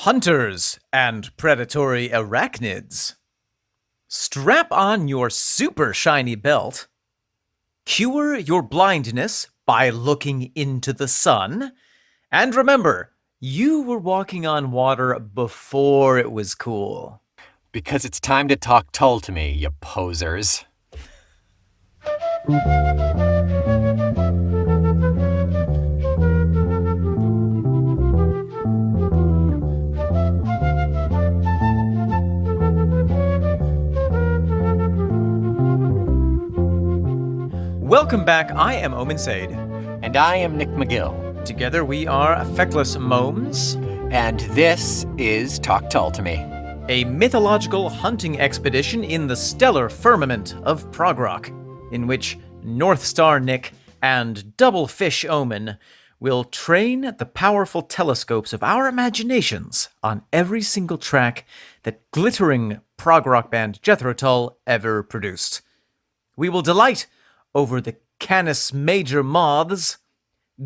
Hunters and predatory arachnids, strap on your super shiny belt, cure your blindness by looking into the sun, and remember, you were walking on water before it was cool. Because it's time to talk Tull to me, you posers. Welcome back, I am Omen Sade. And I am Nick McGill. Together we are Effectless Momes. And this is Talk Tull to Me. A mythological hunting expedition in the stellar firmament of Progrock, in which North Star Nick and Double Fish Omen will train the powerful telescopes of our imaginations on every single track that glittering Progrock band Jethro Tull ever produced. We will delight over the Canis Major moths,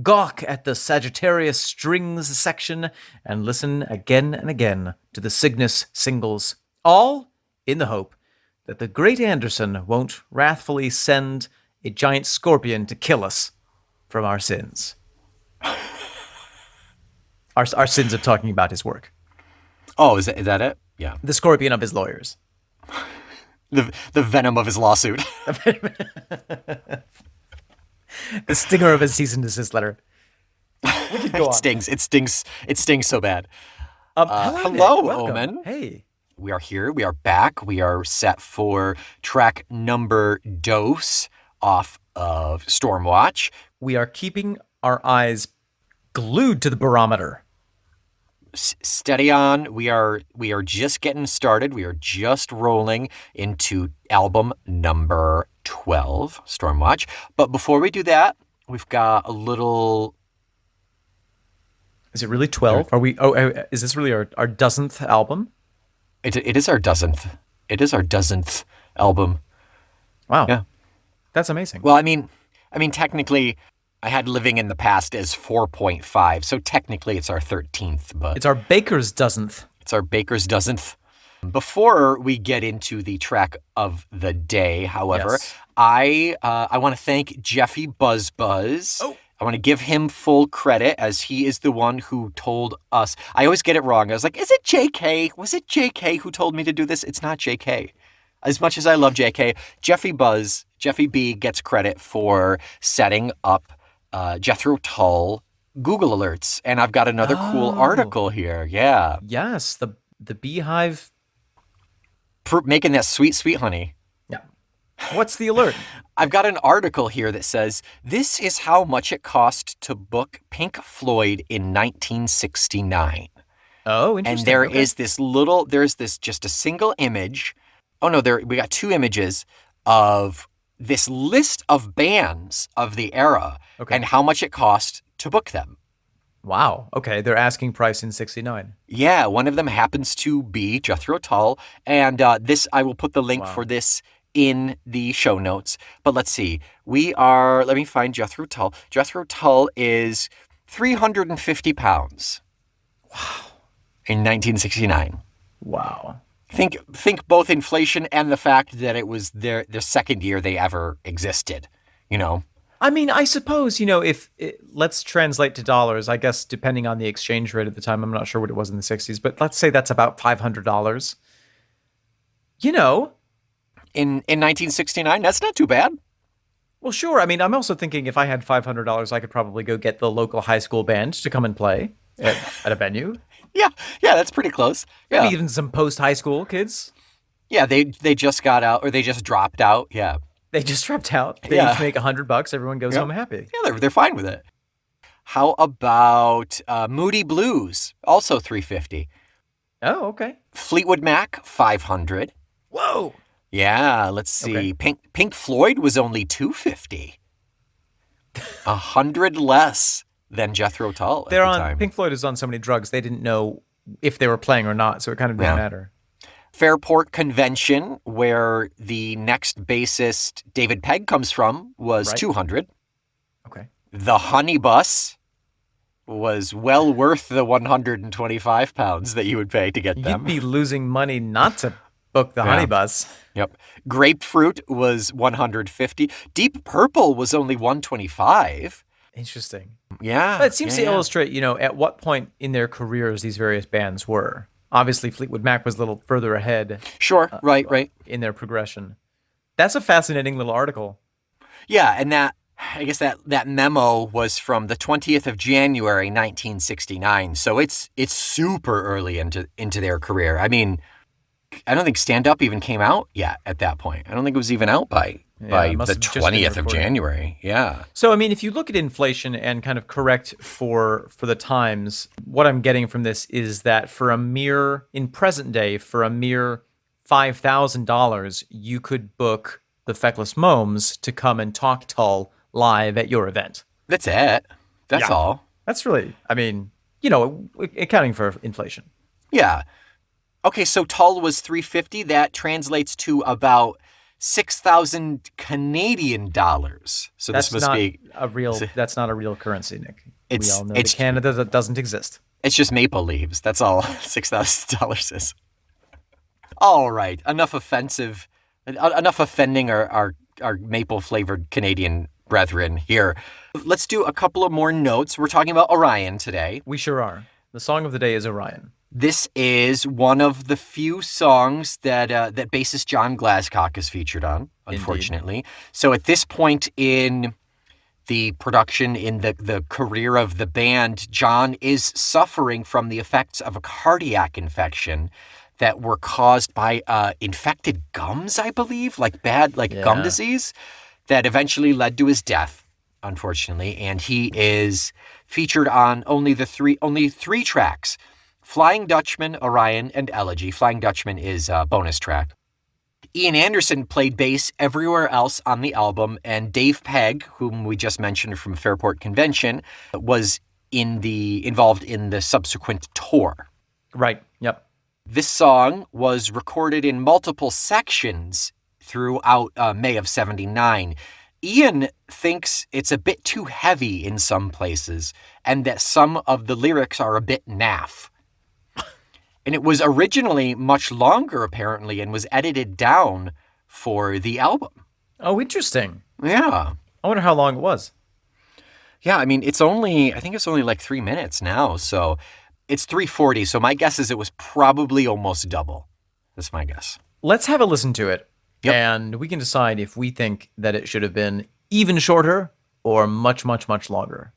gawk at the Sagittarius strings section, and listen again and again to the Cygnus singles, all in the hope that the great Anderson won't wrathfully send a giant scorpion to kill us from our sins. Our sins of talking about his work. Oh, is that it? Yeah. The scorpion of his lawyers. The venom of his lawsuit. The stinger of his cease and desist letter. We could go on. It stings so bad. Hello, Omen. Hey. We are here. We are back. We are set for track number dose off of Stormwatch. We are keeping our eyes glued to the barometer. Steady on. We are just getting started. We are just rolling into album number 12, Stormwatch. But before we do that, we've got a little... Is it really 12? Are we? Is this really our dozenth album? It is our dozenth. It is our dozenth album. Wow. Yeah. That's amazing. Well, I mean, technically, I had Living in the Past as 4.5, so technically it's our 13th. But it's our baker's dozenth. It's our baker's dozenth. Before we get into the track of the day, however, yes. I want to thank Jeffy Buzz. Oh. I want to give him full credit as he is the one who told us. I always get it wrong. I was like, is it JK? Was it JK who told me to do this? It's not JK. As much as I love JK, Jeffy B gets credit for setting up Jethro Tull Google alerts. And I've got another cool article here. Yeah. Yes, the beehive. Making that sweet, sweet honey. Yeah. What's the alert? I've got an article here that says, this is how much it cost to book Pink Floyd in 1969. Oh, interesting. And there's this just a single image. Oh no, we got two images of this list of bands of the era and how much it cost to book them. Wow. Okay, they're asking price in 69. Yeah, one of them happens to be Jethro Tull, and I will put the link for this in the show notes. But let's see. Let me find Jethro Tull. Jethro Tull is 350 pounds. Wow. In 1969. Wow. Think both inflation and the fact that it was the second year they ever existed, you know? I mean, I suppose, let's translate to dollars, I guess, depending on the exchange rate at the time. I'm not sure what it was in the 60s, but let's say that's about $500. In 1969, that's not too bad. Well, sure. I mean, I'm also thinking if I had $500, I could probably go get the local high school band to come and play at a venue. Yeah, that's pretty close. Yeah. Maybe even some post-high school kids. Yeah, they just got out, or they just dropped out. Yeah. They just dropped out. They each make $100. Everyone goes home happy. Yeah, they're fine with it. How about Moody Blues? Also $350. Oh, okay. Fleetwood Mac, $500. Whoa. Yeah, let's see. Okay. Pink Floyd was only $250. $100 less than Jethro Tull at the time. Pink Floyd is on so many drugs, they didn't know if they were playing or not, so it kind of didn't matter. Fairport Convention, where the next bassist David Pegg comes from, was $200. Okay. The Honey Bus was well worth the 125 pounds that you would pay to get them. You'd be losing money not to book the honey bus. Yep. Grapefruit was 150. Deep Purple was only 125. Interesting. Yeah. But it seems to illustrate, at what point in their careers these various bands were. Obviously, Fleetwood Mac was a little further ahead. Sure. Right. In their progression. That's a fascinating little article. Yeah, and I guess that memo was from the 20th of January, 1969. So it's super early into their career. I mean, I don't think Stand Up even came out yet at that point. I don't think it was even out by the 20th of January. Yeah. So, I mean, if you look at inflation and kind of correct for the times, what I'm getting from this is that in present day, for a mere $5,000, you could book the Feckless Momes to come and talk Tull live at your event. That's it. That's all. That's really, I mean, accounting for inflation. Yeah. Okay, so Tull was $350. That translates to about 6,000 Canadian dollars. So that's this must be that's not a real currency, Nick. We all know it's Canada that doesn't exist. It's just maple leaves. That's all $6,000 is. All right, enough offending our maple flavored Canadian brethren here. Let's do a couple of more notes. We're talking about Orion today. We sure are. The song of the day is Orion. This is one of the few songs that bassist John Glasscock is featured on, unfortunately. Indeed. So at this point in the production, in the career of the band, John is suffering from the effects of a cardiac infection that were caused by infected gums, I believe, gum disease, that eventually led to his death, unfortunately. And he is featured on only three tracks: Flying Dutchman, Orion, and Elegy. Flying Dutchman is a bonus track. Ian Anderson played bass everywhere else on the album, and Dave Pegg, whom we just mentioned from Fairport Convention, was involved in the subsequent tour. Right, yep. This song was recorded in multiple sections throughout May of '79. Ian thinks it's a bit too heavy in some places, and that some of the lyrics are a bit naff. And it was originally much longer, apparently, and was edited down for the album. Oh, interesting. Yeah. I wonder how long it was. Yeah, I mean, I think it's only like 3 minutes now, so it's 3:40, so my guess is it was probably almost double. That's my guess. Let's have a listen to it, Yep. and we can decide if we think that it should have been even shorter or much, much, much longer.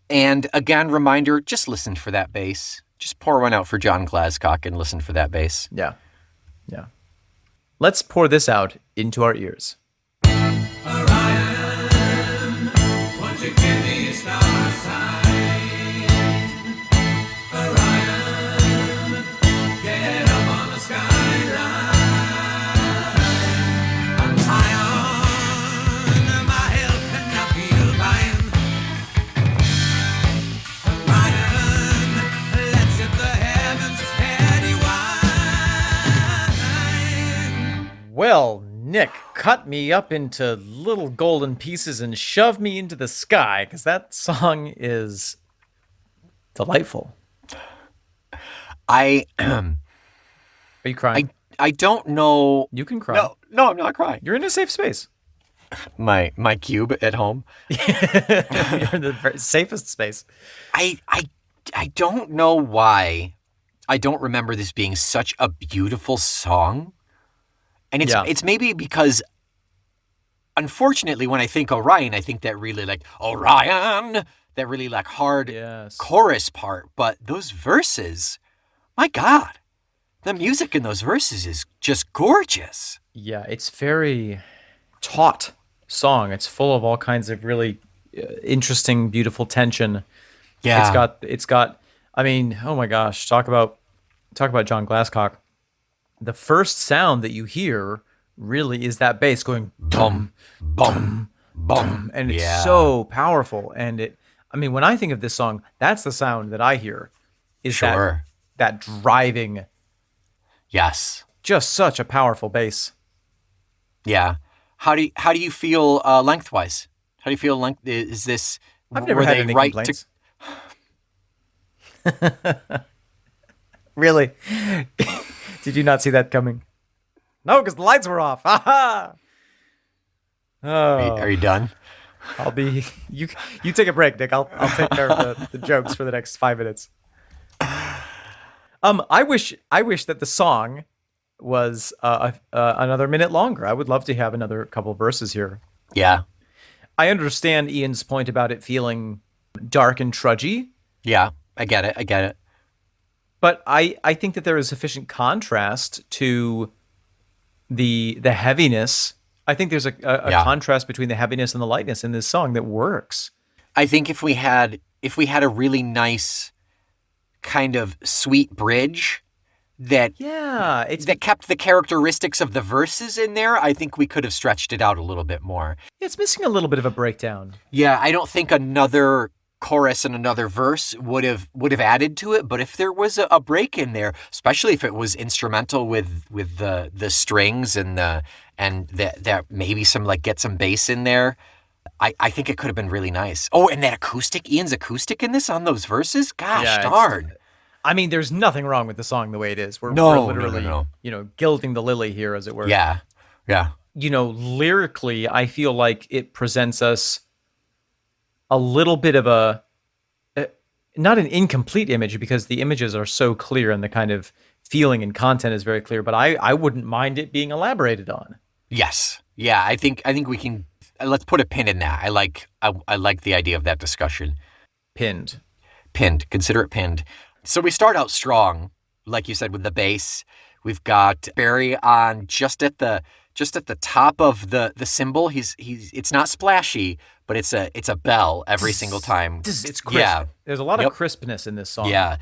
And again, reminder, just listen for that bass. Just pour one out for John Glasscock and listen for that bass. Yeah. Let's pour this out into our ears. Orion, won't you give me a star sign? Orion, get up on the skyline. I'm high on my health and I feel fine. Orion, let's hit the heavens steady wine. Well, Nick, cut me up into little golden pieces and shove me into the sky, because that song is delightful. Are you crying? I don't know. You can cry. No, I'm not crying. You're in a safe space. My cube at home. You're in the safest space. I don't know why I don't remember this being such a beautiful song. And it's maybe because, unfortunately, when I think Orion, I think that really Orion, that really hard chorus part. But those verses, my God, the music in those verses is just gorgeous. Yeah, it's very taut song. It's full of all kinds of really interesting, beautiful tension. Yeah. It's got, I mean, oh my gosh, talk about John Glasscock. The first sound that you hear really is that bass going bum, bum, bum. And it's so powerful. And when I think of this song, that's the sound that I hear is that driving. Yes. Just such a powerful bass. Yeah. How do you feel lengthwise? How do you feel is this? I've never had any complaints. Really? Did you not see that coming? No, because the lights were off. Ha Are Oh, you done? I'll be you. You take a break, Nick. I'll take care of the jokes for the next 5 minutes. I wish that the song was another minute longer. I would love to have another couple verses here. Yeah. I understand Ian's point about it feeling dark and trudgy, Yeah. I get it. but I think that there is sufficient contrast to the heaviness. I think there's a Yeah. contrast between the heaviness and the lightness in this song that works. I think if we had a really nice kind of sweet bridge that Yeah, it's kept the characteristics of the verses in there, I think we could have stretched it out a little bit more. it's missing a little bit of a breakdown. Yeah, I don't think another chorus and another verse would have added to it, but if there was a break in there, especially if it was instrumental with the strings and that maybe some get some bass in there, I think it could have been really nice. Oh, and that acoustic, Ian's acoustic in this on those verses? Gosh Yeah, darn. I mean, there's nothing wrong with the song the way it is. We're No, literally, no. gilding the lily here, as it were. Yeah. Lyrically, I feel like it presents us a little bit of not an incomplete image, because the images are so clear and the kind of feeling and content is very clear, but I wouldn't mind it being elaborated on. Yes. Yeah, I think we can, let's put a pin in that. I like the idea of that discussion. Pinned. Consider it pinned. So we start out strong, like you said, with the bass. We've got Barry on just at the top of the cymbal. It's not splashy, but it's a bell every single time. It's crisp. Yeah. There's a lot of crispness in this song. Yeah.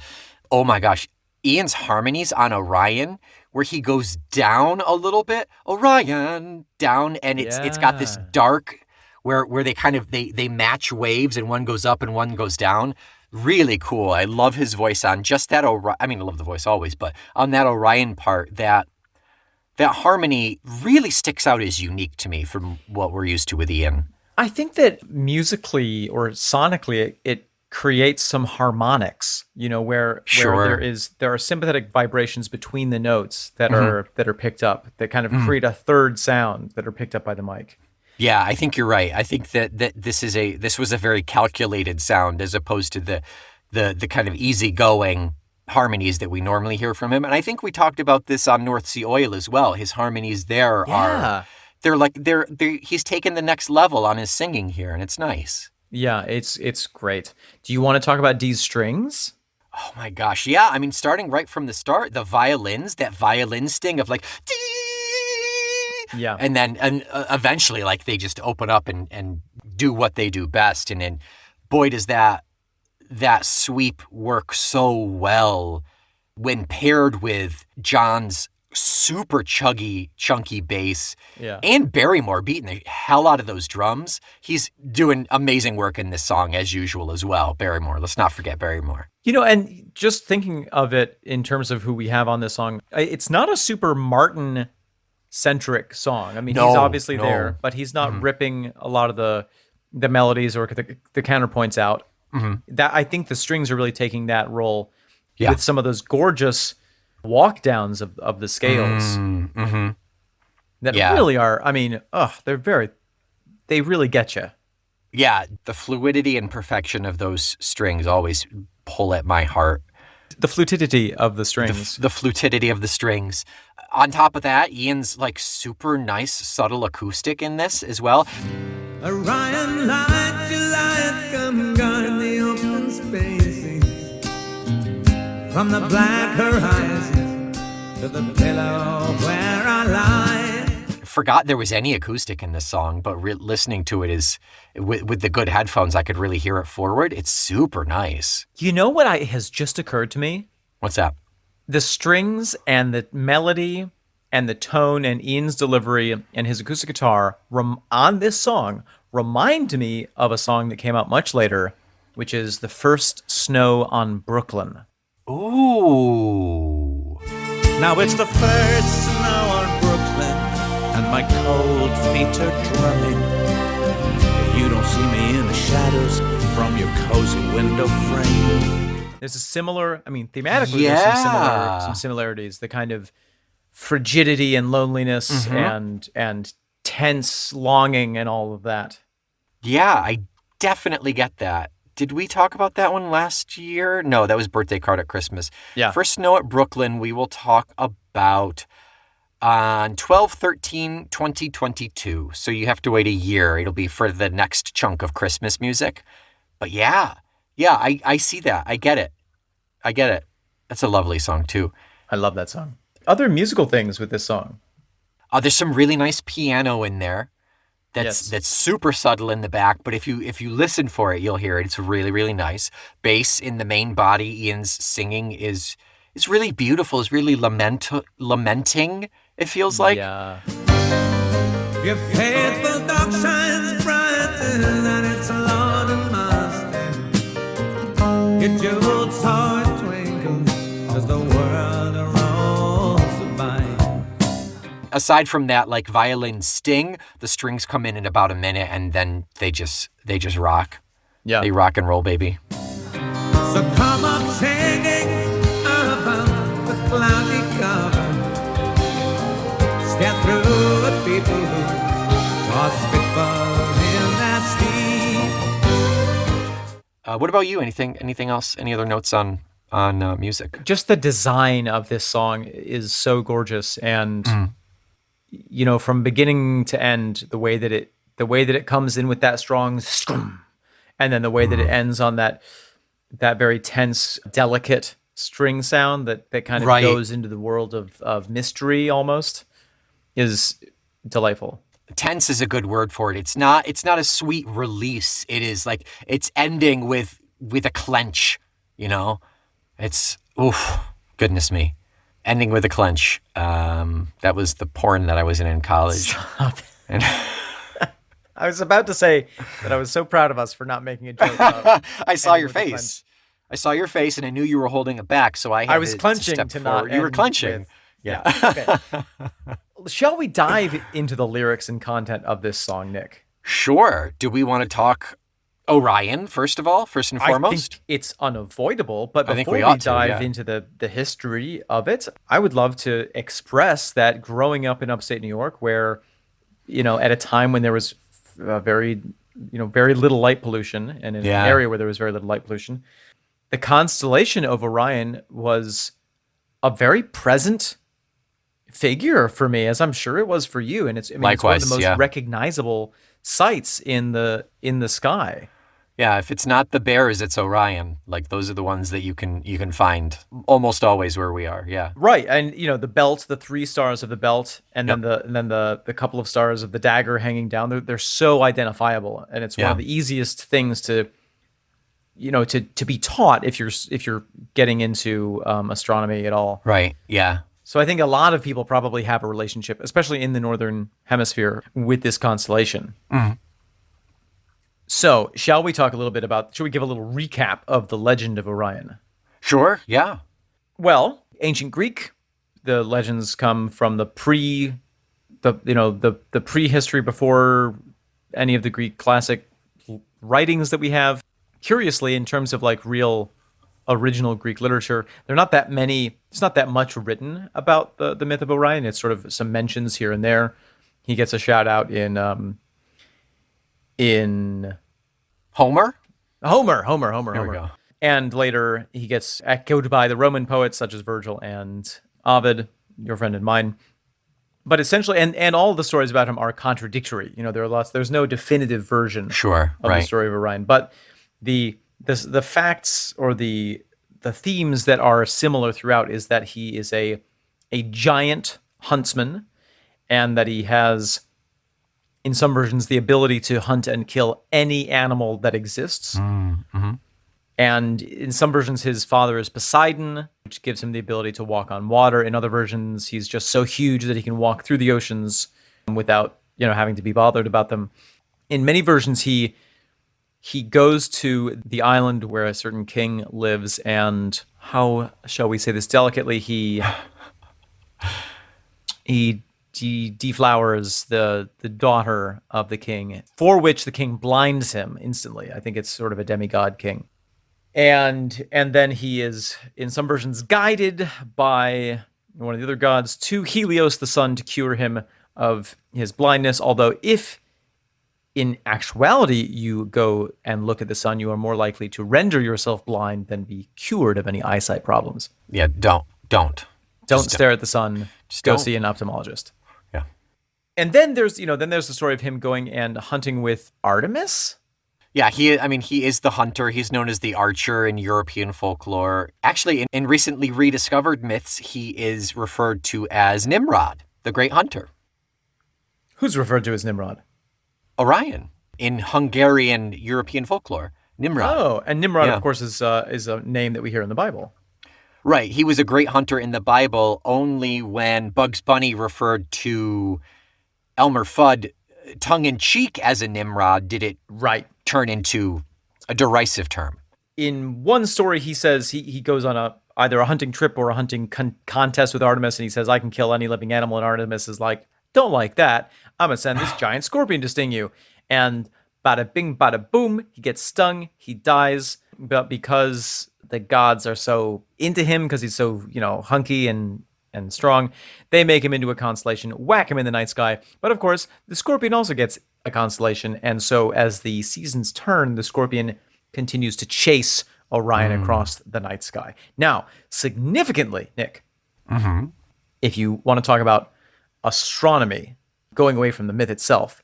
Oh my gosh. Ian's harmonies on Orion, where he goes down a little bit, Orion down, and it's got this dark where they kind of they match waves, and one goes up and one goes down. Really cool. I love his voice on just that Orion. I mean, I love the voice always, but on that Orion part, that harmony really sticks out as unique to me from what we're used to with Ian. I think that musically or sonically, it creates some harmonics, where there are sympathetic vibrations between the notes that are picked up, that kind of create a third sound that are picked up by the mic. Yeah, I think you're right. I think that this was a very calculated sound as opposed to the kind of easygoing harmonies that we normally hear from him. And I think we talked about this on North Sea Oil as well. His harmonies there are he's taken the next level on his singing here, and it's nice. Yeah, it's great. Do you want to talk about Dee's strings? Oh my gosh, yeah. I mean, starting right from the start, the violins, that violin sting of dee! Yeah. And then eventually, they just open up and do what they do best. And then, boy, does that sweep work so well when paired with John's super chunky bass. Yeah. And Barrymore beating the hell out of those drums. He's doing amazing work in this song as usual as well. Barrymore. Let's not forget Barrymore. And just thinking of it in terms of who we have on this song, it's not a super Martin-centric song. I mean, he's obviously there, but he's not ripping a lot of the melodies or the counterpoints out. That I think the strings are really taking that role with some of those gorgeous walk downs of the scales that really are, I mean, they really get you. Yeah, the fluidity and perfection of those strings always pull at my heart. The fluidity of the strings. The fluidity of the strings. On top of that, Ian's super nice, subtle acoustic in this as well. Orion, light your light, come guard the open spaces, from the black horizon to the pillow where I lie. Forgot there was any acoustic in this song, but listening to it is with the good headphones, I could really hear it forward. It's super nice. You know what has just occurred to me? What's that? The strings and the melody and the tone and Ian's delivery and his acoustic guitar on this song remind me of a song that came out much later, which is The First Snow on Brooklyn. Ooh. Now it's the first snow on Brooklyn, and my cold feet are drumming. You don't see me in the shadows from your cozy window frame. There's a similar, I mean, thematically, there's some similarities. The kind of frigidity and loneliness and tense longing and all of that. Yeah, I definitely get that. Did we talk about that one last year? No, that was Birthday Card at Christmas. Yeah. First Snow at Brooklyn, we will talk about on 12/13/2022. So you have to wait a year. It'll be for the next chunk of Christmas music. But yeah, I see that. I get it. That's a lovely song too. I love that song. Other musical things with this song. There's some really nice piano in there. That's super subtle in the back, but if you listen for it, you'll hear it. It's really, really nice. Bass in the main body, Ian's singing is really beautiful. It's really lamenting, it feels like. Yeah. Your faithful dog shines brighter than its Lord and Master. Your jeweled heart twinkles as the world rolls by. Aside from that, like violin sting, the strings come in about a minute, and then they just rock. Yeah. They rock and roll, baby. So come up singing about the cloudy cover. Step through the people who are spitful in that steep. What about you? Anything else? Any other notes on music? Just the design of this song is so gorgeous, and you know, from beginning to end, the way that it comes in with that strong scrum, and then the way that it ends on that very tense, delicate string sound that kind of goes into the world of mystery almost, is delightful. Tense is a good word for it. It's not a sweet release. It is like it's ending with a clench, you know? It's goodness me. Ending with a clench. That was the porn that I was in college. Stop. And I was about to say that I was so proud of us for not making a joke about I saw ending your with a face. clench. I saw your face, and I knew you were holding it back, so I was had clenching step to forward. not You were end clenching. with- Yeah. Okay. Shall we dive into the lyrics and content of this song, Nick? Sure. Do we want to talk Orion, first and foremost? I think it's unavoidable, but I think before we we ought to, dive yeah. into the history of it, I would love to express that growing up in upstate New York, where, you know, at a time when there was very little light pollution, and in an area where there was very little light pollution, the constellation of Orion was a very present figure for me, as I'm sure it was for you. And it's one of Likewise, the most recognizable sights in the sky. Yeah, if it's not the Bears, it's Orion. Like those are the ones that you can find almost always where we are. Yeah. Right. And you know, the belt, the 3 stars of the belt, and then the couple of stars of the dagger hanging down, they're so identifiable. And it's one of the easiest things to be taught if you're getting into astronomy at all. Right. Yeah. So I think a lot of people probably have a relationship, especially in the northern hemisphere, with this constellation. Mm-hmm. So shall we talk a little bit should we give a little recap of the legend of Orion? Sure. Yeah. Well, ancient Greek, the legends come from the prehistory before any of the Greek classic writings that we have. Curiously, in terms of like real original Greek literature, there's not that much written about the myth of Orion. It's sort of some mentions here and there. He gets a shout out in Homer. Homer. we go. And later he gets echoed by the Roman poets such as Virgil and Ovid, your friend and mine. But essentially, and all the stories about him are contradictory. You know, there's no definitive version Sure. of Right. the story of Orion. But the facts or the themes that are similar throughout is that he is a giant huntsman, and that he has, in some versions, the ability to hunt and kill any animal that exists. Mm-hmm. And in some versions, his father is Poseidon, which gives him the ability to walk on water. In other versions, he's just so huge that he can walk through the oceans without, having to be bothered about them. In many versions, he goes to the island where a certain king lives, and how shall we say this delicately? He deflowers the daughter of the king, for which the king blinds him instantly. I think it's sort of a demigod king. And then he is, in some versions, guided by one of the other gods to Helios, the sun, to cure him of his blindness. Although if in actuality you go and look at the sun, you are more likely to render yourself blind than be cured of any eyesight problems. Yeah, don't. Don't stare at the sun. Just go don't. see an ophthalmologist. Yeah. And then there's the story of him going and hunting with Artemis. Yeah, he is the hunter. He's known as the archer in European folklore. Actually, in recently rediscovered myths, he is referred to as Nimrod, the great hunter. Who's referred to as Nimrod? Orion. In Hungarian European folklore, Nimrod. Oh, and Nimrod, of course, is a name that we hear in the Bible. Right. He was a great hunter in the Bible. Only when Bugs Bunny referred to Elmer Fudd tongue-in-cheek as a Nimrod did it turn into a derisive term. In one story, he says he goes on either a hunting trip or a hunting contest with Artemis, and he says, I can kill any living animal, and Artemis is like, don't like that. I'm going to send this giant scorpion to sting you. And bada bing, bada boom, he gets stung, he dies. But because the gods are so into him, because he's so, hunky and strong, they make him into a constellation, whack him in the night sky. But of course, the scorpion also gets a constellation. And so as the seasons turn, the scorpion continues to chase Orion across the night sky. Now, significantly, Nick, if you want to talk about astronomy, going away from the myth itself,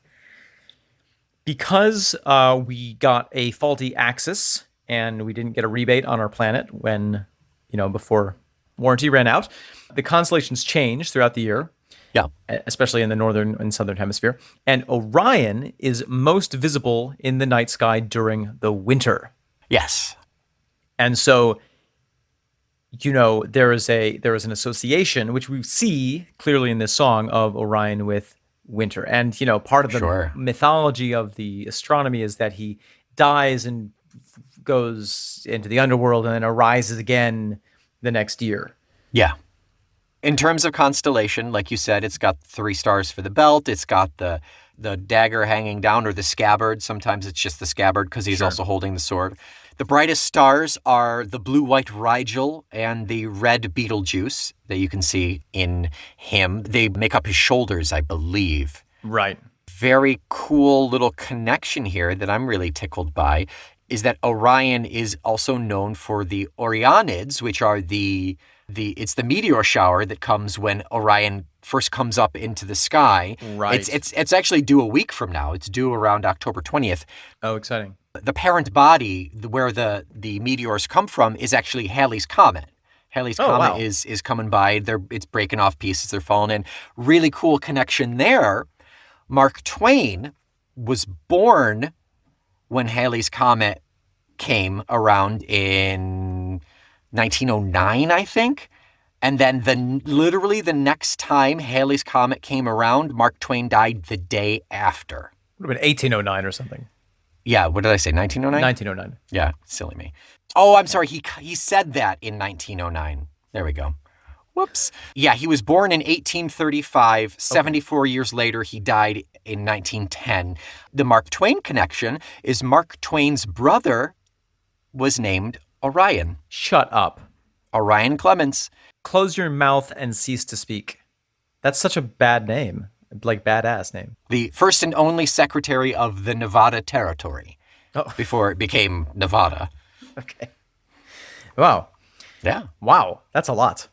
because we got a faulty axis and we didn't get a rebate on our planet when, before warranty ran out, the constellations change throughout the year. Yeah. Especially in the northern and southern hemisphere. And Orion is most visible in the night sky during the winter. Yes. And so, there is an association, which we see clearly in this song, of Orion with winter. And, part of the mythology of the astronomy is that he dies and goes into the underworld and then arises again the next year. Yeah. In terms of constellation, like you said, it's got 3 stars for the belt. It's got the dagger hanging down, or the scabbard. Sometimes it's just the scabbard because he's also holding the sword. The brightest stars are the blue-white Rigel and the red Betelgeuse that you can see in him. They make up his shoulders, I believe. Right. Very cool little connection here that I'm really tickled by is that Orion is also known for the Orionids, which are it's the meteor shower that comes when Orion first comes up into the sky. Right. It's actually due a week from now. It's due around October 20th. Oh, exciting. The parent body, where the meteors come from, is actually Halley's Comet. Halley's Comet is coming by. It's breaking off pieces. They're falling in. Really cool connection there. Mark Twain was born when Halley's Comet came around in 1909, I think. And then literally the next time Halley's Comet came around, Mark Twain died the day after. Would have been 1809 or something. Yeah, what did I say, 1909? 1909. Yeah, silly me. Oh, I'm sorry, he said that in 1909. There we go. Whoops. Yeah, he was born in 1835. 74 years later, he died in 1910. The Mark Twain connection is Mark Twain's brother was named Orion. Shut up. Orion Clements. Close your mouth and cease to speak. That's such a bad name. Like, badass name. The first and only secretary of the Nevada Territory before it became Nevada. Okay. Wow. Yeah. Wow. That's a lot.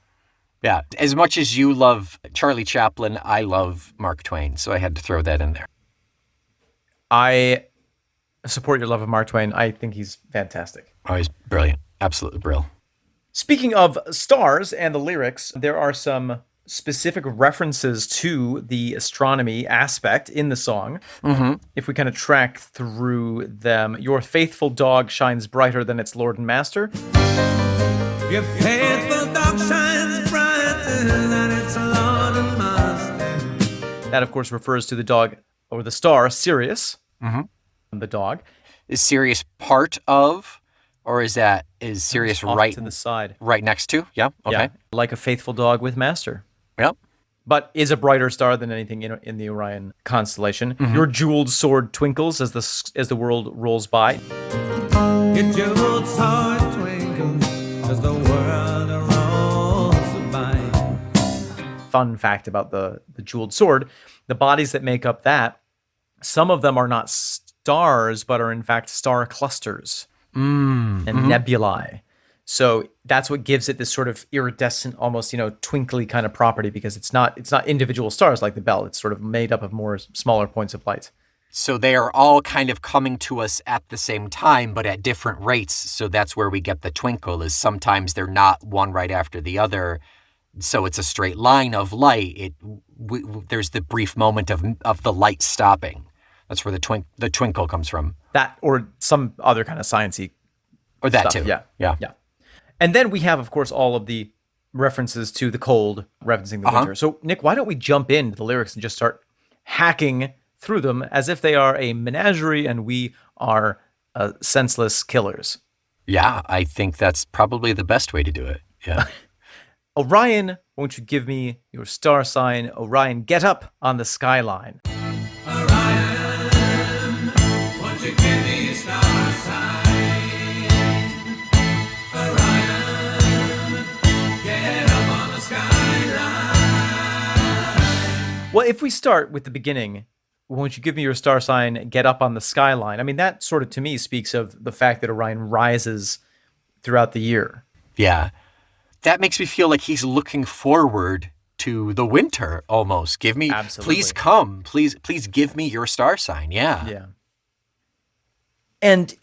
Yeah. As much as you love Charlie Chaplin, I love Mark Twain. So I had to throw that in there. I support your love of Mark Twain. I think he's fantastic. Oh, he's brilliant. Absolutely brilliant. Speaking of stars and the lyrics, there are some specific references to the astronomy aspect in the song. Mm-hmm. If we kind of track through them, your faithful dog shines brighter than its lord and master. Your faithful dog shines brighter than its lord and master. That, of course, refers to the dog, or the star, Sirius. Mm-hmm. The dog. Is Sirius part of, or is Sirius right to the side, right next to? Yeah. Okay. Yeah, like a faithful dog with master. Yep. But is a brighter star than anything in the Orion constellation. Mm-hmm. Your jeweled sword twinkles as the world rolls by. Your His jeweled sword twinkles as the world rolls by. Fun fact about the jeweled sword, the bodies that make up that, some of them are not stars, but are in fact star clusters and nebulae. So that's what gives it this sort of iridescent, almost, twinkly kind of property, because it's not individual stars like the bell. It's sort of made up of more smaller points of light. So they are all kind of coming to us at the same time, but at different rates. So that's where we get the twinkle, is sometimes they're not one right after the other. So it's a straight line of light. There's the brief moment of the light stopping. That's where the twinkle comes from. That or some other kind of sciencey or that stuff. too. Yeah. And then we have, of course, all of the references to the cold referencing the winter. So, Nick, why don't we jump into the lyrics and just start hacking through them as if they are a menagerie and we are senseless killers? Yeah, I think that's probably the best way to do it. Yeah. Orion, won't you give me your star sign? Orion, get up on the skyline. Orion, won't you give me a star sign? Orion, get up on the skyline. Well, if we start with the beginning, won't you give me your star sign, get up on the skyline? I mean, that sort of, to me, speaks of the fact that Orion rises throughout the year. Yeah. That makes me feel like he's looking forward to the winter almost. Give me, Absolutely. Please come. Please give me your star sign. Yeah. Yeah. And,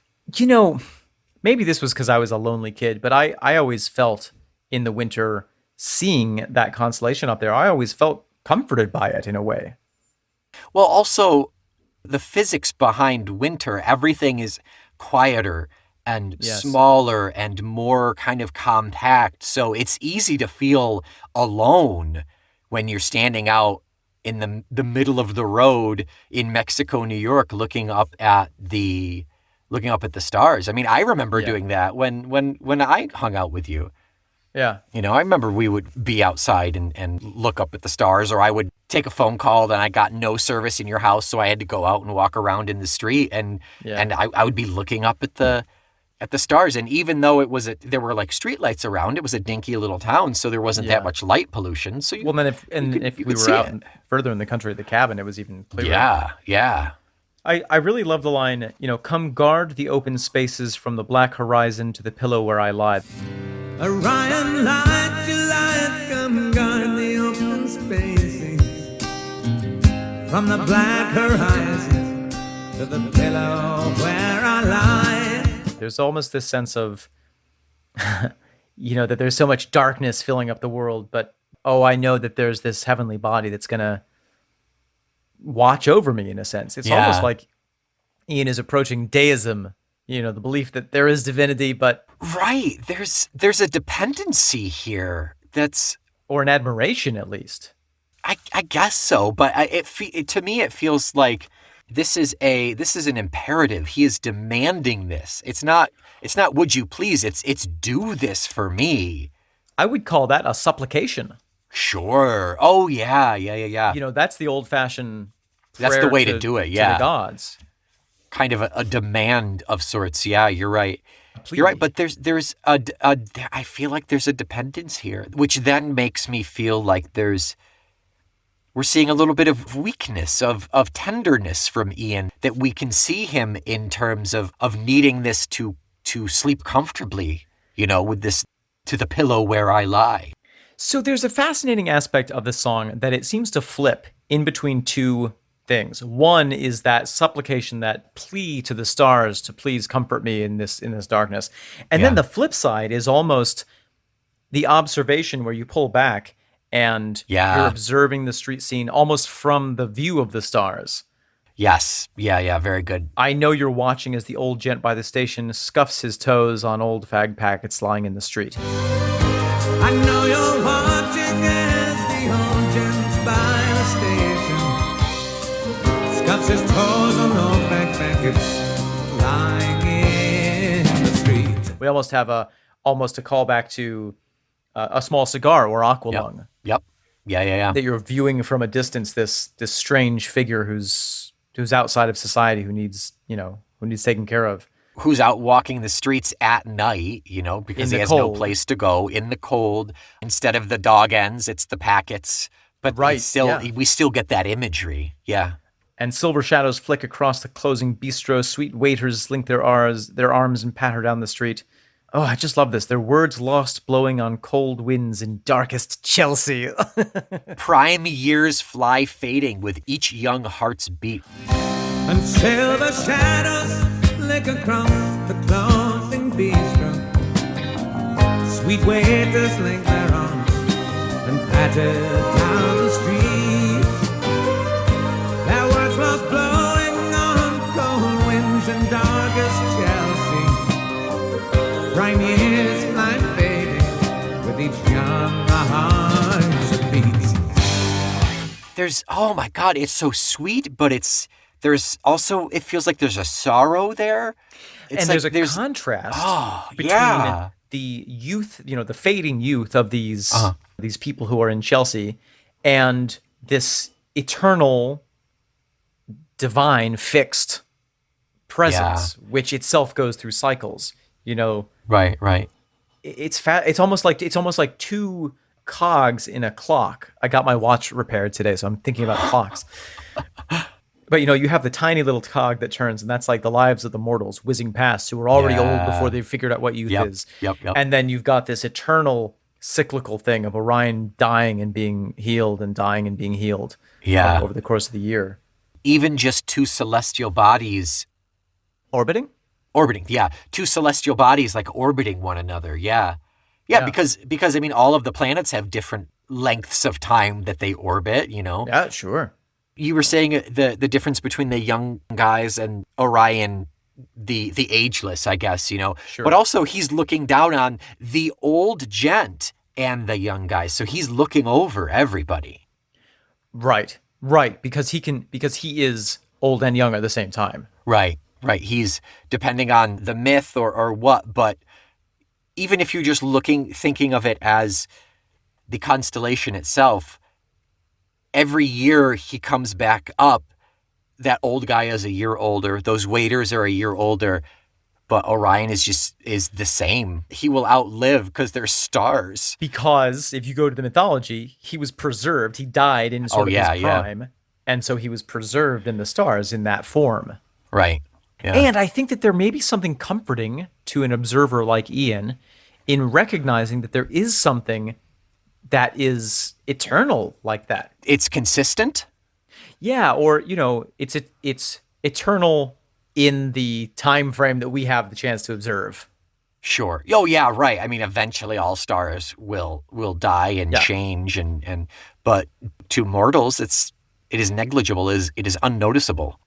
maybe this was because I was a lonely kid, but I always felt in the winter, seeing that constellation up there, I always felt comforted by it in a way. Well, also, the physics behind winter, everything is quieter and smaller and more kind of compact. So it's easy to feel alone when you're standing out in the middle of the road in Mexico, New York, looking up at the stars. I mean, I remember doing that when I hung out with you. Yeah. I remember we would be outside and look up at the stars, or I would take a phone call and I got no service in your house, so I had to go out and walk around in the street and I would be looking up at the stars. And even though there were like streetlights around, it was a dinky little town, so there wasn't that much light pollution. So if we were out further in the country at the cabin, it was even clearer. Yeah. I really love the line, come guard the open spaces from the black horizon to the pillow where I lie. Orion, light your light, come guard the open spaces from the black horizon to the pillow where I lie. There's almost this sense of, that there's so much darkness filling up the world, but, I know that there's this heavenly body that's going to watch over me in a sense. It's almost like Ian is approaching deism, the belief that there is divinity, but... Right. There's a dependency here or an admiration, at least. I guess so, but to me it feels like this is an imperative. He is demanding this. It's not would you please, it's do this for me. I would call that a supplication. Sure. Oh yeah. That's the old-fashioned That's the way to do it, yeah. To the gods. Kind of a demand of sorts. Yeah, you're right. Please. You're right, but I feel like there's a dependence here, which then makes me feel like we're seeing a little bit of weakness, of tenderness from Ian, that we can see him in terms of needing this to sleep comfortably, with this to the pillow where I lie. So there's a fascinating aspect of this song that it seems to flip in between two things. One is that supplication, that plea to the stars to please comfort me in this darkness. And then the flip side is almost the observation where you pull back and you're observing the street scene almost from the view of the stars. Yes. Yeah. Very good. I know you're watching as the old gent by the station scuffs his toes on old fag packets lying in the street. I know you're watching as the old gent by the station scuffs his toes on old fag packets lying in the street. We almost have a callback to a small cigar or aqualung. Yep. Yeah. That you're viewing from a distance this strange figure who's outside of society, who needs taken care of. who's out walking the streets at night, because he has no cold. place to go in the cold. Instead of the dog ends, it's the packets. But Right, we still get that imagery. Yeah. And silver shadows flick across the closing bistro. Sweet waiters link their arms and patter down the street. Oh, I just love this. Their words lost blowing on cold winds in darkest Chelsea. Prime years fly fading with each young heart's beat. And silver shadows flick across the closing bistro. Sweet waiters link their arms and patter down the street. Their words lost blowing on cold winds in darkest Chelsea. Prime years fly fading with each young heart's beat. Oh my God, it's so sweet, but there's also, it feels like there's a sorrow there. It's and like there's a contrast between the youth, the fading youth of these people who are in Chelsea, and this eternal, divine, fixed presence, which itself goes through cycles. Right. It's almost like two cogs in a clock. I got my watch repaired today, so I'm thinking about clocks. But you have the tiny little cog that turns, and that's like the lives of the mortals whizzing past who are already old before they've figured out what youth is. Yep. And then you've got this eternal cyclical thing of Orion dying and being healed and dying and being healed over the course of the year. Even just two celestial bodies Orbiting, two celestial bodies like orbiting one another. Yeah. Because I mean, all of the planets have different lengths of time that they orbit. Yeah, sure. You were saying the difference between the young guys and Orion, the ageless, I guess, Sure. But also he's looking down on the old gent and the young guys. So he's looking over everybody. Right. Because he is old and young at the same time. Right. He's depending on the myth or what, but even if you're just thinking of it as the constellation itself, every year he comes back up, that old guy is a year older, those waiters are a year older, but Orion is the same. He will outlive because they're stars. Because if you go to the mythology, he was preserved. He died in sort of his prime. And so he was preserved in the stars in that form. Right. Yeah. And I think that there may be something comforting to an observer like Ian in recognizing that there is something that is eternal like that. It's consistent? Yeah, or, it's eternal in the time frame that we have the chance to observe. Sure. Oh, yeah, right. I mean, eventually all stars will die and change, but to mortals, it is negligible, it is unnoticeable.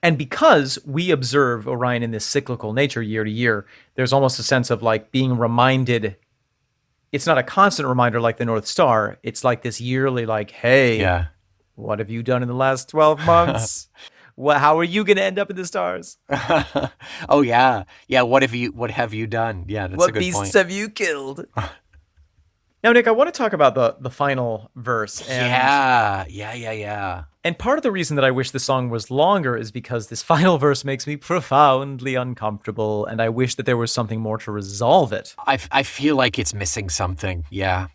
And because we observe Orion in this cyclical nature year to year, there's almost a sense of like being reminded. It's not a constant reminder like the North Star. It's like this yearly, like, hey, what have you done in the last 12 months? How are you going to end up in the stars? Oh, yeah. Yeah, what have you done? Yeah, that's a good point. What beasts have you killed? Now, Nick, I want to talk about the final verse. Yeah. And part of the reason that I wish the song was longer is because this final verse makes me profoundly uncomfortable, and I wish that there was something more to resolve it. I feel like it's missing something, yeah.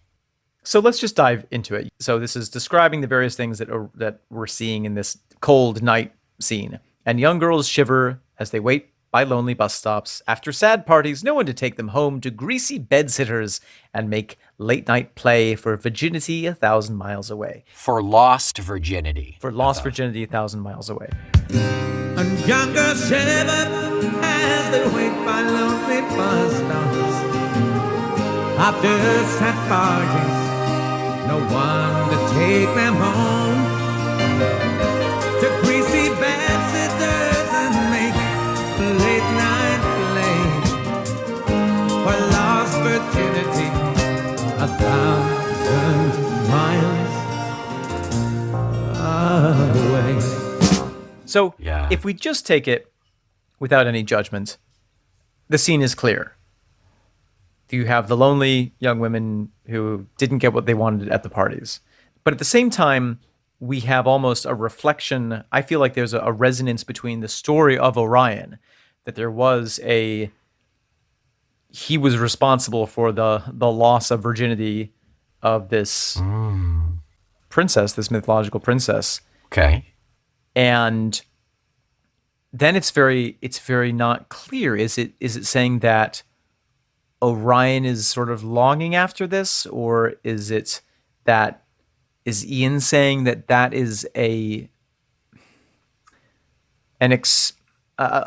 So let's just dive into it. So this is describing the various things that we're seeing in this cold night scene. And young girls shiver as they wait by lonely bus stops. After sad parties, no one to take them home to greasy bed-sitters and make late-night play for virginity 1,000 miles away. For lost virginity. For lost virginity 1,000 miles away. And young girls shiver as they wait by lonely bus stops. After sad parties, no one to take them home to greasy bed-sitters and make late-night play for lost virginity 1,000 miles away. So if we just take it without any judgment, the scene is clear. You have the lonely young women who didn't get what they wanted at the parties. But at the same time, we have almost a reflection. I feel like there's a resonance between the story of Orion, that there was he was responsible for the loss of virginity of this princess, this mythological princess. Okay. And then it's very not clear. Is it saying that Orion is sort of longing after this, or is Ian saying that is a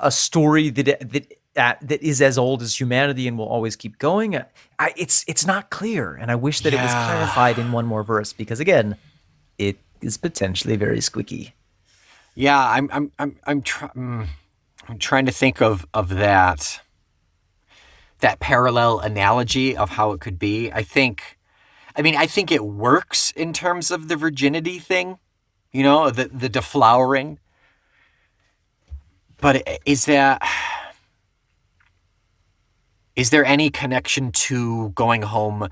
story that is as old as humanity and will always keep going? It's not clear, and I wish that it was clarified in one more verse, because again, it is potentially very squeaky. Yeah, I'm trying to think of that parallel analogy of how it could be. I think it works in terms of the virginity thing, the deflowering. But is there any connection to going home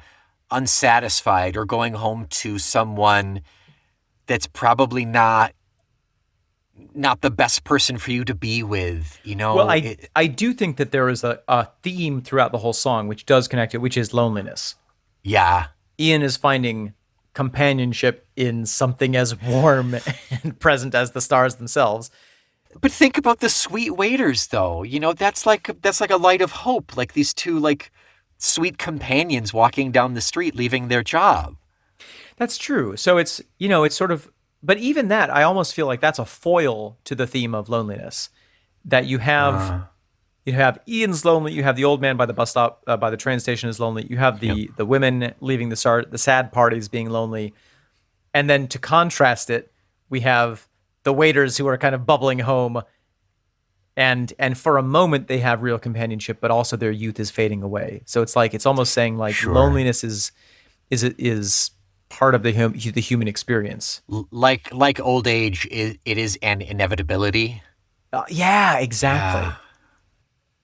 unsatisfied, or going home to someone that's probably not the best person for you to be with, Well, I do think that there is a theme throughout the whole song which does connect it, which is loneliness. Yeah. Ian is finding companionship in something as warm and present as the stars themselves. But think about the sweet waiters, though. That's like a light of hope, like these two like sweet companions walking down the street, leaving their job. That's true. So it's sort of, but even that, I almost feel like that's a foil to the theme of loneliness. That you have Ian's lonely. You have the old man by the bus stop, by the train station is lonely. You have the women leaving the sad parties being lonely, and then to contrast it, we have the waiters who are kind of bubbling home, and for a moment they have real companionship, but also their youth is fading away. So it's almost saying like loneliness is part of the human experience. Like old age, it is an inevitability. Yeah, exactly.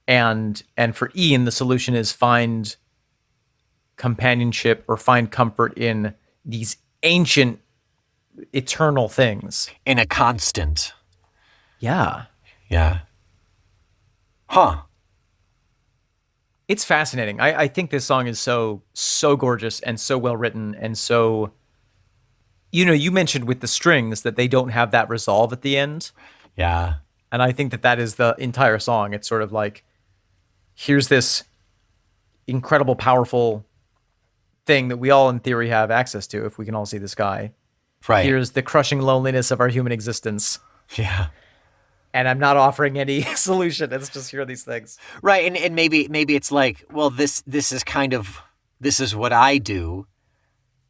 Yeah. And for Ian, the solution is find companionship or find comfort in these ancient, eternal things. In a constant. Yeah. Yeah. Huh. It's fascinating. I think this song is so gorgeous and so well written, and so, you mentioned with the strings that they don't have that resolve at the end. Yeah. And I think that is the entire song. It's sort of like, here's this incredible, powerful thing that we all in theory have access to if we can all see the sky. Right. Here's the crushing loneliness of our human existence. Yeah. And I'm not offering any solution. It's just here are these things. Right. And maybe it's like, well, this is what I do.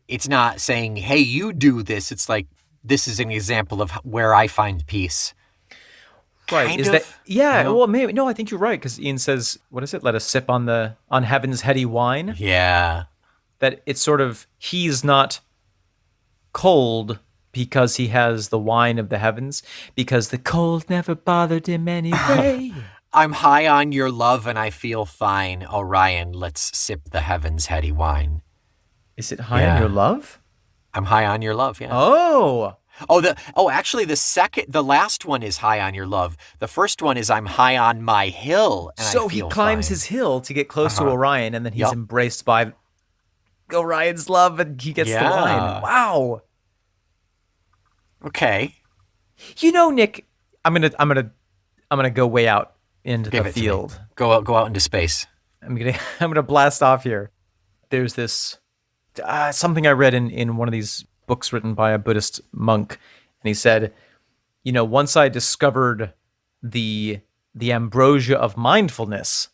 It's not saying, hey, you do this. It's like, this is an example of where I find peace. Right. Kind is of, that yeah, well maybe no, I think you're right, because Ian says, what is it? Let us sip on heaven's heady wine. Yeah. That it's sort of, he's not cold because he has the wine of the heavens, because the cold never bothered him anyway. I'm high on your love and I feel fine. Orion, let's sip the heavens heady wine. Is it high on your love? I'm high on your love, yeah. Actually the last one is high on your love. The first one is I'm high on my hill and so I feel he climbs fine. his hill to get close to Orion, and then he's embraced by Orion's love, and he gets the wine. Wow. Okay. Nick, I'm gonna go way out into the field. Go out into space. I'm gonna blast off here. There's this something I read in one of these books written by a Buddhist monk, and he said, once I discovered the ambrosia of mindfulness,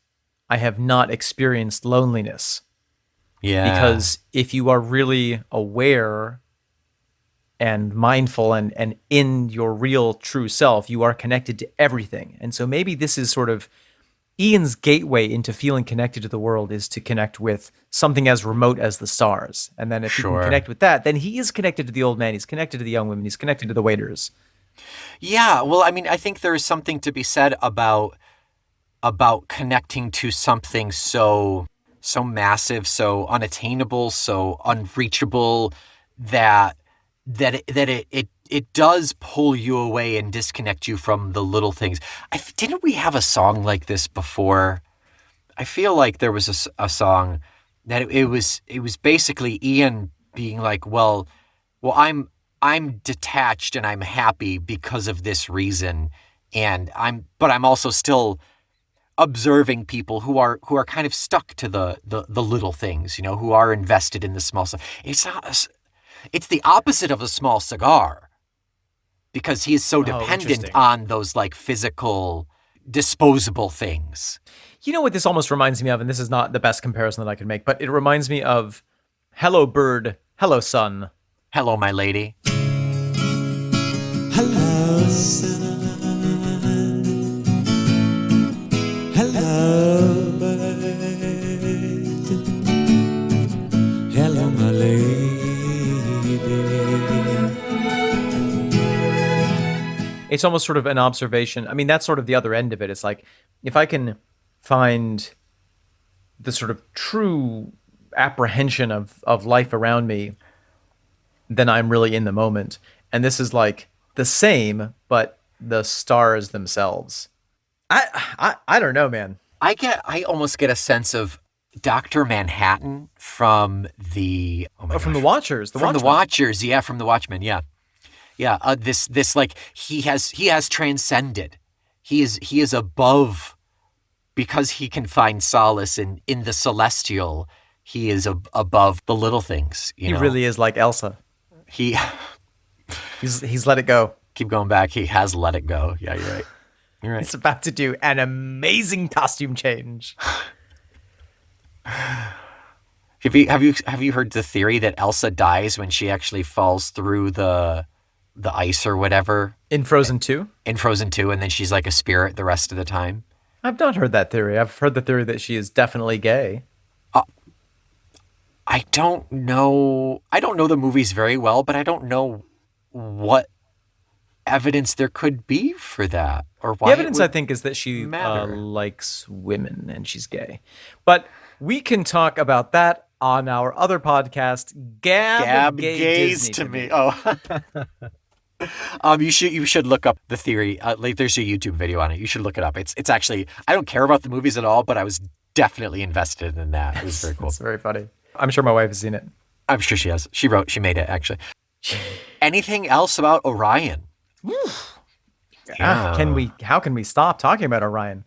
I have not experienced loneliness. Yeah. Because if you are really aware and mindful and in your real true self, you are connected to everything. And so maybe this is sort of Ian's gateway into feeling connected to the world, is to connect with something as remote as the stars. And then if you can connect with that, then he is connected to the old man, he's connected to the young women, he's connected to the waiters. Yeah, well, I mean, I think there is something to be said about connecting to something so massive, so unattainable, so unreachable, that it it does pull you away and disconnect you from the little things. Didn't we have a song like this before? I feel like there was a song that it was basically Ian being like, well, I'm detached and I'm happy because of this reason, but I'm also still observing people who are kind of stuck to the little things, who are invested in the small stuff. It's the opposite of a small cigar, because he is so dependent on those like physical, disposable things. You know what this almost reminds me of, and this is not the best comparison that I could make, but it reminds me of Hello Bird, Hello Sun. Hello, my lady. Hello, sun. Hello, bird. Hello, my lady. It's almost sort of an observation. I mean, that's sort of the other end of it. It's like, if I can find the sort of true apprehension of life around me, then I'm really in the moment. And this is like the same, but the stars themselves. I don't know, man. I almost get a sense of Dr. Manhattan from the... from the Watchers. From the Watchers, yeah, from the Watchmen, yeah. Yeah, this like, he has transcended. He is above, because he can find solace in the celestial. He is above the little things, He really is like Elsa. He's let it go. Keep going back. He has let it go. Yeah, you're right. You're right. He's about to do an amazing costume change. Have you heard the theory that Elsa dies when she actually falls through the ice or whatever? In Frozen 2? In Frozen 2, and then she's like a spirit the rest of the time? I've not heard that theory. I've heard the theory that she is definitely gay. I don't know the movies very well, but I don't know what evidence there could be for that, or why. The evidence, I think, is that she likes women and she's gay. But we can talk about that on our other podcast, Gab Gaze Disney to Me. Oh. You should look up the theory. Like, there's a YouTube video on it. You should look it up. It's actually, I don't care about the movies at all, but I was definitely invested in that. It was very cool. It's very funny. I'm sure my wife has seen it. I'm sure she has. She made it, actually. Anything else about Orion? Yeah. How can we stop talking about Orion?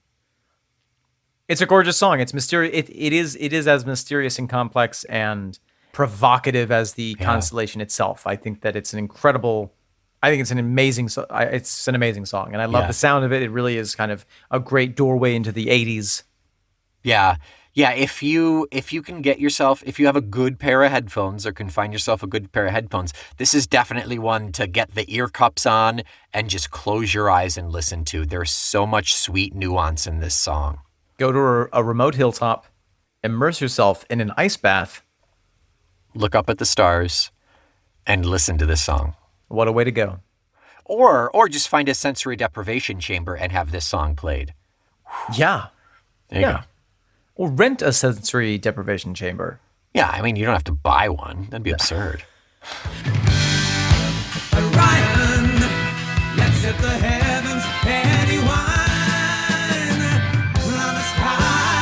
It's a gorgeous song. It's mysterious. It is as mysterious and complex and provocative as the constellation itself. I think that it's an amazing song, and I love the sound of it. It really is kind of a great doorway into the 80s. Yeah. Yeah, if you have a good pair of headphones, or can find yourself a good pair of headphones, this is definitely one to get the ear cups on and just close your eyes and listen to. There's so much sweet nuance in this song. Go to a remote hilltop, immerse yourself in an ice bath. Look up at the stars and listen to this song. What a way to go. Or just find a sensory deprivation chamber and have this song played. Yeah. There you go. Or rent a sensory deprivation chamber. Yeah, I mean, you don't have to buy one. That'd be absurd. Orion, let's hit the heavens, any wine on the skyline.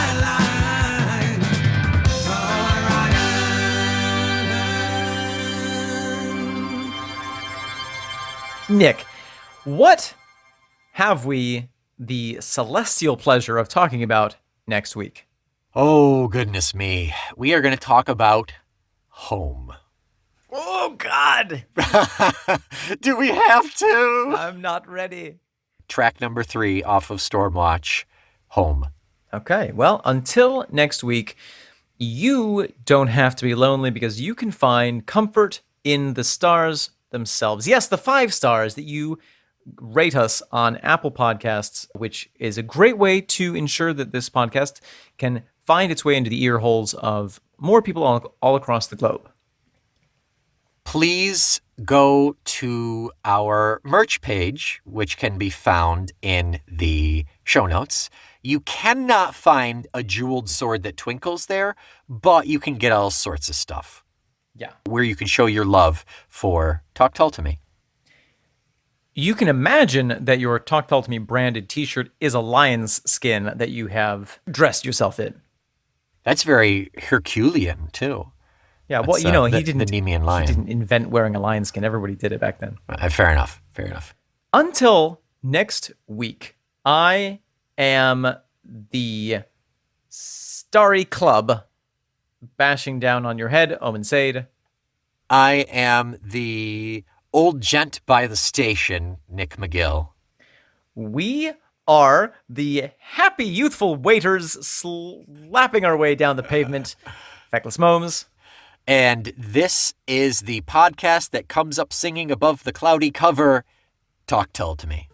Orion. Nick, what have we the celestial pleasure of talking about next week? Oh, goodness me. We are going to talk about home. Oh, God. Do we have to? I'm not ready. Track number 3 off of Stormwatch, Home. Okay, well, until next week, you don't have to be lonely, because you can find comfort in the stars themselves. Yes, the 5 stars that you rate us on Apple Podcasts, which is a great way to ensure that this podcast can find its way into the ear holes of more people all across the globe. Please go to our merch page, which can be found in the show notes. You cannot find a jeweled sword that twinkles there, but you can get all sorts of stuff. Yeah. Where you can show your love for Talk Tull to Me. You can imagine that your Talk Tall to Me branded t-shirt is a lion's skin that you have dressed yourself in. That's very Herculean, too. Yeah, That's, well, the he didn't Nemean lion. he didn't invent wearing a lion skin. Everybody did it back then. Fair enough. Fair enough. Until next week, I am the Starry Club bashing down on your head, Omen Sade. I am the old gent by the station, Nick McGill. We are the happy youthful waiters slapping our way down the pavement, Feckless Momes. And this is the podcast that comes up singing above the cloudy cover, Talk Tull to Me.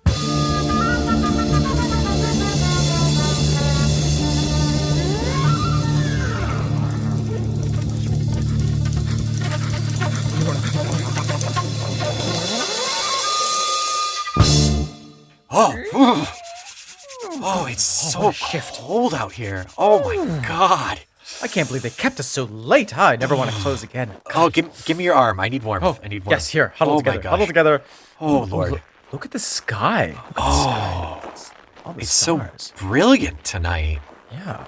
Oh, it's so cold out here. Oh my God. I can't believe they kept us so late. Huh? I never want to close again. Oh, give me your arm. I need warmth. Oh, I need warmth. yes, here. Huddle together. Huddle together. Oh, Lord. Look at the sky. All the It's stars. so brilliant tonight. Yeah.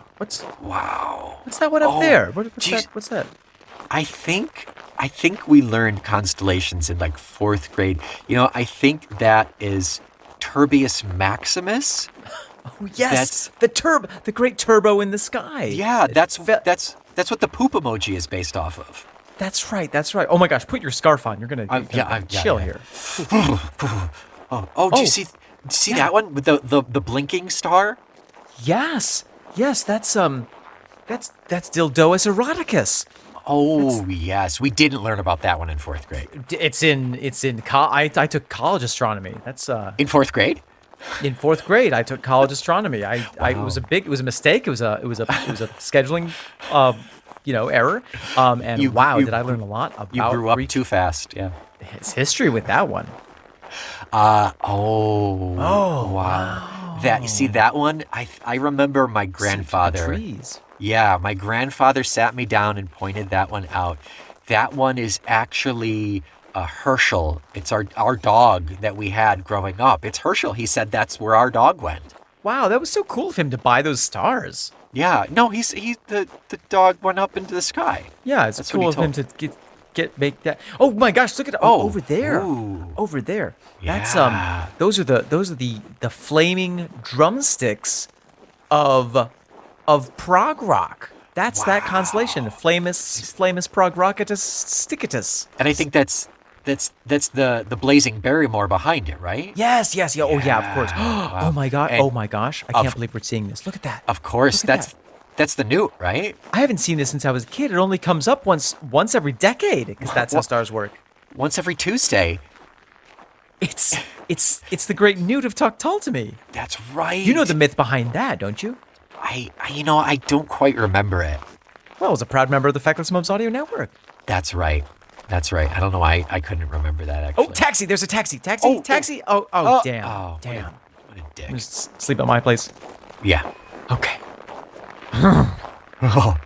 Wow. What's that one up there? What's that? I think we learned constellations in like 4th grade. You know, I think that is Turbius Maximus. Oh, yes. The great turbo in the sky. Yeah, that's what the poop emoji is based off of. That's right. Oh my gosh, put your scarf on. You're gonna chill here. Do you see that one with the blinking star? Yes, that's Dildois eroticus. Oh, yes. We didn't learn about that one in 4th grade. I took college astronomy. That's In 4th grade? in 4th grade. I took college astronomy. It was a mistake. It was a scheduling error. Did I learn a lot about You grew up too fast. Yeah. It's history with that one. Wow. That one, I remember my grandfather. Trees. Yeah, my grandfather sat me down and pointed that one out. That one is actually a Herschel. It's our dog that we had growing up. It's Herschel. He said that's where our dog went. Wow, that was so cool of him to buy those stars. Yeah, no, the dog went up into the sky. Yeah, it's That's cool what of he him to make that. Oh my gosh, look at over there. Ooh. Over there. That's Yeah. those are the flaming drumsticks of prog rock. That's that constellation, Flamus prog rockitus stickitus. And I think that's the blazing Barrymore behind it, right? Yes. Yeah. Oh yeah, of course. Wow. Oh my god. And Oh my gosh. I can't believe we're seeing this. Look at that. Of course, Look at that's the newt, right? I haven't seen this since I was a kid. It only comes up once every decade because that's how stars work. Once every Tuesday. It's the great newt of Talk Tull to Me. That's right. You know the myth behind that, don't you? I don't quite remember it. Well, it was a proud member of the Feckless Momes Audio Network. That's right. I don't know why I couldn't remember that, actually. Oh, taxi! There's a taxi! Taxi! Oh, Taxi! oh. Oh, damn. Oh, Damn. What a dick. Just sleep at my place. Yeah. Okay. Oh.